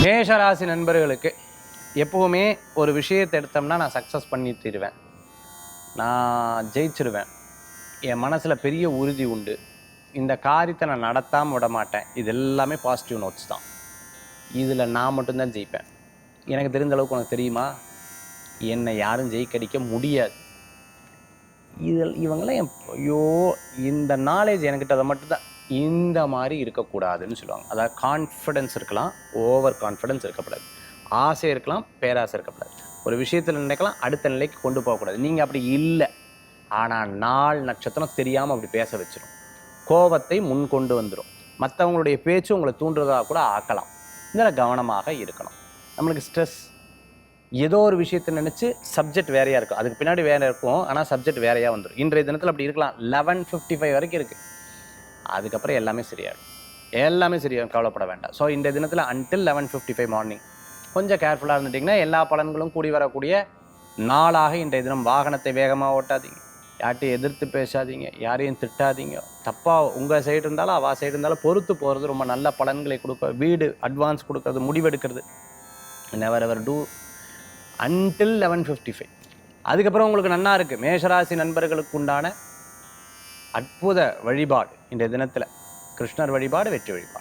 மேஷராசி நண்பர்களுக்கு எப்போவுமே ஒரு விஷயத்தை எடுத்தோம்னா நான் சக்ஸஸ் பண்ணி தருவேன், நான் ஜெயிச்சிருவேன், என் மனசில் பெரிய உறுதி உண்டு, இந்த காரியத்தை நான் நடத்தாமல் விட மாட்டேன். இது எல்லாமே பாசிட்டிவ் நோட்ஸ் தான். இதில் நான் மட்டும்தான் ஜெயிப்பேன். எனக்கு தெரிந்த அளவுக்கு உனக்கு தெரியுமா, என்னை யாரும் ஜெயிக்கடிக்க முடியாது. இவங்களாம் ஐயோ, இந்த நாலேஜ் என்கிட்ட அதை மட்டும்தான். இந்த மாதிரி இருக்கக்கூடாதுன்னு சொல்லுவாங்க. அதாவது கான்ஃபிடென்ஸ் இருக்கலாம், ஓவர் கான்ஃபிடென்ஸ் இருக்கக்கூடாது. ஆசை இருக்கலாம், பேராசை இருக்கக்கூடாது. ஒரு விஷயத்தில் நினைக்கலாம், அடுத்த நிலைக்கு கொண்டு போகக்கூடாது. நீங்கள் அப்படி இல்லை. ஆனால் நாள் நட்சத்திரம் தெரியாமல் அப்படி பேச வச்சிடும். கோபத்தை முன் கொண்டு வந்துடும். மற்றவங்களுடைய பேச்சு உங்களை தூண்டுறதாக கூட ஆக்கலாம். இதில் கவனமாக இருக்கணும். நம்மளுக்கு ஸ்ட்ரெஸ், ஏதோ ஒரு விஷயத்தை நினச்சி சப்ஜெக்ட் வேறையாக இருக்கும், அதுக்கு பின்னாடி வேறு இருக்கும், ஆனால் சப்ஜெக்ட் வேறையாக வந்துடும். இன்றைய தினத்தில் அப்படி இருக்கலாம். 11:55 வரைக்கும் இருக்குது. அதுக்கப்புறம் எல்லாமே சரியாயிடும். எல்லாமே சரியாகும், கவலைப்பட வேண்டாம். ஸோ இந்த தினத்தில் அன்டில் 11:55 மார்னிங் கொஞ்சம் கேர்ஃபுல்லாக இருந்துட்டிங்கன்னா எல்லா பலன்களும் கூடி வரக்கூடிய நாளாக இன்றைய தினம். வாகனத்தை வேகமாக ஓட்டாதீங்க, யார்ட்டையும் எதிர்த்து பேசாதீங்க, யாரையும் திட்டாதீங்க. தப்பாக உங்கள் சைடு இருந்தாலும் அவள் சைடு இருந்தாலும் பொறுத்து போகிறது ரொம்ப நல்ல பலன்களை கொடுக்க. வீடு அட்வான்ஸ் கொடுக்கறது, முடிவெடுக்கிறது, நெவர் எவர் டூ அன்டில் 11:55. அதுக்கப்புறம் உங்களுக்கு நன்னா இருக்குது. மேஷராசி நண்பர்களுக்கு உண்டான அற்புத வழிபாடு இன்றைய தினத்தில் கிருஷ்ணர் வழிபாடு, வெற்றி வழிபாடு.